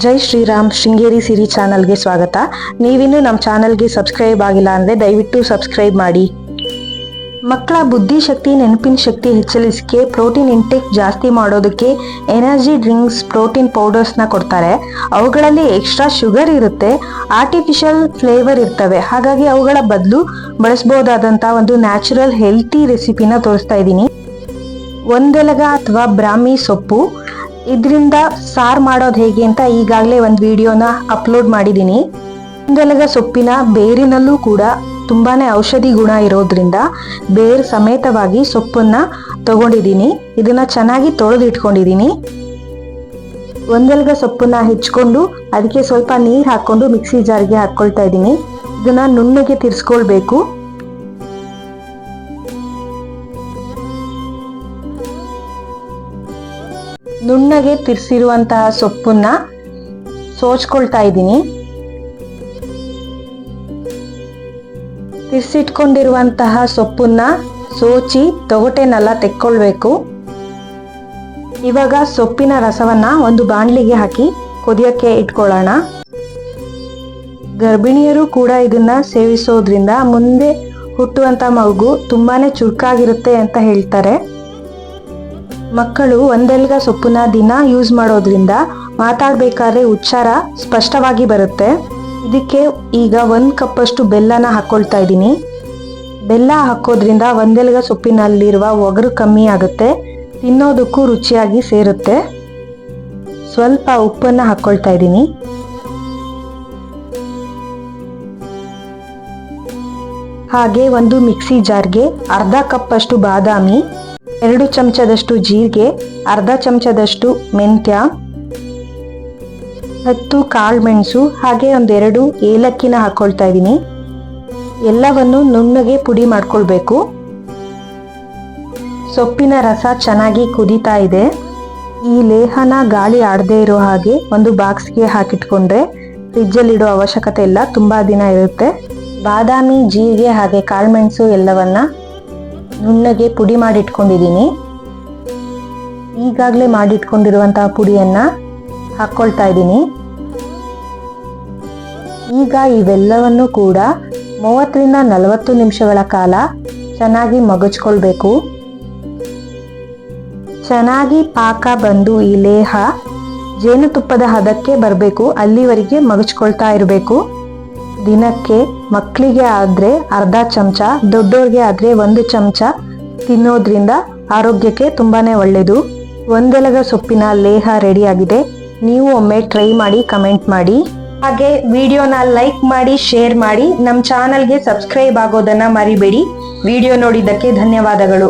ಜೈ ಶ್ರೀರಾಮ್ ಶೃಂಗೇರಿ ಸಿರಿ ಚಾನಲ್ಗೆ ಸ್ವಾಗತ. ನೀವಿನ್ನೂ ನಮ್ಮ ಚಾನಲ್ಗೆ ಸಬ್ಸ್ಕ್ರೈಬ್ ಆಗಿಲ್ಲ ಅಂದರೆ ದಯವಿಟ್ಟು ಸಬ್ಸ್ಕ್ರೈಬ್ ಮಾಡಿ. ಮಕ್ಕಳ ಬುದ್ಧಿಶಕ್ತಿ, ನೆನಪಿನ ಶಕ್ತಿ ಹೆಚ್ಚಲಿಸಕ್ಕೆ ಪ್ರೋಟೀನ್ ಇಂಟೇಕ್ ಜಾಸ್ತಿ ಮಾಡೋದಕ್ಕೆ ಎನರ್ಜಿ ಡ್ರಿಂಕ್ಸ್, ಪ್ರೋಟೀನ್ ಪೌಡರ್ಸ್ನ ಕೊಡ್ತಾರೆ. ಅವುಗಳಲ್ಲಿ ಎಕ್ಸ್ಟ್ರಾ ಶುಗರ್ ಇರುತ್ತೆ, ಆರ್ಟಿಫಿಷಿಯಲ್ ಫ್ಲೇವರ್ ಇರ್ತವೆ. ಹಾಗಾಗಿ ಅವುಗಳ ಬದಲು ಬಳಸಬಹುದಾದಂಥ ಒಂದು ನ್ಯಾಚುರಲ್ ಹೆಲ್ತಿ ರೆಸಿಪಿನ ತೋರಿಸ್ತಾ ಇದ್ದೀನಿ. ಒಂದೆಲಗ ಅಥವಾ ಬ್ರಾಹ್ಮಿ ಸೊಪ್ಪು, ಇದರಿಂದ ಸಾರು ಮಾಡೋದು ಹೇಗೆ ಅಂತ ಈಗಾಗಲೇ ಒಂದು ವಿಡಿಯೋನ ಅಪ್ಲೋಡ್ ಮಾಡಿದ್ದೀನಿ. ಒಂದೆಲಗ ಸೊಪ್ಪಿನ ಬೇರಿನಲ್ಲೂ ಕೂಡ ತುಂಬಾನೇ ಔಷಧಿ ಗುಣ ಇರೋದ್ರಿಂದ ಬೇರು ಸಮೇತವಾಗಿ ಸೊಪ್ಪನ್ನ ತಗೊಂಡಿದ್ದೀನಿ. ಇದನ್ನ ಚೆನ್ನಾಗಿ ತೊಳೆದು ಇಟ್ಕೊಂಡಿದ್ದೀನಿ. ಒಂದೆಲಗ ಸೊಪ್ಪನ್ನ ಹೆಚ್ಚಿಕೊಂಡು ಅದಕ್ಕೆ ಸ್ವಲ್ಪ ನೀರು ಹಾಕೊಂಡು ಮಿಕ್ಸಿ ಜಾರ್ಗೆ ಹಾಕೊಳ್ತಾ ಇದ್ದೀನಿ. ಇದನ್ನ ನುಣ್ಣಗೆ ತಿರ್ಸ್ಕೊಳ್ಬೇಕು. ನುಣ್ಣಗೆ ತಿರ್ಸಿರುವಂತಹ ಸೊಪ್ಪನ್ನ ಸೋಚ್ಕೊಳ್ತಾ ಇದ್ದೀನಿ. ತಿರ್ಸಿಟ್ಕೊಂಡಿರುವಂತಹ ಸೊಪ್ಪನ್ನ ಸೋಚಿ ತೊಗಟೆನೆಲ್ಲ ತೆಕ್ಕೊಳ್ಬೇಕು. ಇವಾಗ ಸೊಪ್ಪಿನ ರಸವನ್ನ ಒಂದು ಬಾಣಲಿಗೆ ಹಾಕಿ ಕುದಿಯಕ್ಕೆ ಇಟ್ಕೊಳ್ಳೋಣ. ಗರ್ಭಿಣಿಯರು ಕೂಡ ಇದನ್ನ ಸೇವಿಸೋದ್ರಿಂದ ಮುಂದೆ ಹುಟ್ಟುವಂತ ಮಗು ತುಂಬಾನೇ ಚುರುಕಾಗಿರುತ್ತೆ ಅಂತ ಹೇಳ್ತಾರೆ. ಮಕ್ಕಳು ಒಂದೆಲಗ ಸೊಪ್ಪನ್ನ ದಿನ ಯೂಸ್ ಮಾಡೋದ್ರಿಂದ ಮಾತಾಡ್ಬೇಕಾದ್ರೆ ಉಚ್ಚಾರ ಸ್ಪಷ್ಟವಾಗಿ ಬರುತ್ತೆ. ಇದಕ್ಕೆ ಈಗ 1 ಕಪ್ಪಷ್ಟು ಬೆಲ್ಲನ ಹಾಕೊಳ್ತಾ ಇದ್ದೀನಿ. ಬೆಲ್ಲ ಹಾಕೋದ್ರಿಂದ ಒಂದೆಲಗ ಸೊಪ್ಪಿನಲ್ಲಿರುವ ಒಗರು ಕಮ್ಮಿ ಆಗುತ್ತೆ, ತಿನ್ನೋದಕ್ಕೂ ರುಚಿಯಾಗಿ ಸೇರುತ್ತೆ. ಸ್ವಲ್ಪ ಉಪ್ಪನ್ನ ಹಾಕೊಳ್ತಾ ಇದ್ದೀನಿ. ಹಾಗೆ ಒಂದು ಮಿಕ್ಸಿ ಜಾರ್ಗೆ ಅರ್ಧ ಕಪ್ಪಷ್ಟು ಬಾದಾಮಿ, 2 ಚಮಚದಷ್ಟು ಜೀರಿಗೆ, ಅರ್ಧ ಚಮಚದಷ್ಟು ಮೆಂತ್ಯ, 10 ಕಾಳು ಮೆಣಸು, ಹಾಗೆ 1-2 ಏಲಕ್ಕಿನ ಹಾಕೊಳ್ತಾ ಇದ್ದೀನಿ. ಎಲ್ಲವನ್ನು ನುಣ್ಣಗೆ ಪುಡಿ ಮಾಡ್ಕೊಳ್ಬೇಕು. ಸೊಪ್ಪಿನ ರಸ ಚೆನ್ನಾಗಿ ಕುದೀತಾ ಇದೆ. ಈ ಲೇಹನ ಗಾಳಿ ಆಡದೇ ಇರೋ ಹಾಗೆ ಒಂದು ಬಾಕ್ಸ್ಗೆ ಹಾಕಿಟ್ಕೊಂಡ್ರೆ ಫ್ರಿಜ್ಜಲ್ಲಿಡೋ ಅವಶ್ಯಕತೆ ಇಲ್ಲ, ತುಂಬಾ ದಿನ ಇರುತ್ತೆ. ಬಾದಾಮಿ, ಜೀರಿಗೆ ಹಾಗೆ ಕಾಳುಮೆಣಸು ಎಲ್ಲವನ್ನ ನುಣ್ಣಗೆ ಪುಡಿ ಮಾಡಿಟ್ಕೊಂಡಿದ್ದೀನಿ. ಈಗಾಗಲೇ ಮಾಡಿಟ್ಕೊಂಡಿರುವಂತಹ ಪುಡಿಯನ್ನ ಹಾಕ್ಕೊಳ್ತಾ ಇದ್ದೀನಿ. ಈಗ ಇವೆಲ್ಲವನ್ನು ಕೂಡ 30ರಿಂದ 40 ನಿಮಿಷಗಳ ಕಾಲ ಚೆನ್ನಾಗಿ ಮಗಚ್ಕೊಳ್ಬೇಕು. ಚೆನ್ನಾಗಿ ಪಾಕ ಬಂದು ಈ ಲೇಹ ಜೇನುತುಪ್ಪದ ಹದಕ್ಕೆ ಬರಬೇಕು, ಅಲ್ಲಿವರೆಗೆ ಮಗಚ್ಕೊಳ್ತಾ ಇರಬೇಕು. ದಿನಕ್ಕೆ ಮಕ್ಕಳಿಗೆ ಆದ್ರೆ ಅರ್ಧ ಚಮಚ, ದೊಡ್ಡೋರ್ಗೆ ಆದ್ರೆ 1 ಚಮಚ ತಿನ್ನೋದ್ರಿಂದ ಆರೋಗ್ಯಕ್ಕೆ ತುಂಬಾನೇ ಒಳ್ಳೆಯದು. ಒಂದೆಲಗ ಸೊಪ್ಪಿನ ಲೇಹ ರೆಡಿ ಆಗಿದೆ. ನೀವು ಒಮ್ಮೆ ಟ್ರೈ ಮಾಡಿ ಕಮೆಂಟ್ ಮಾಡಿ. ಹಾಗೆ ವಿಡಿಯೋನ ಲೈಕ್ ಮಾಡಿ, ಶೇರ್ ಮಾಡಿ. ನಮ್ಮ ಚಾನಲ್ಗೆ ಸಬ್ಸ್ಕ್ರೈಬ್ ಆಗೋದನ್ನ ಮರಿಬೇಡಿ. ವಿಡಿಯೋ ನೋಡಿದ್ದಕ್ಕೆ ಧನ್ಯವಾದಗಳು.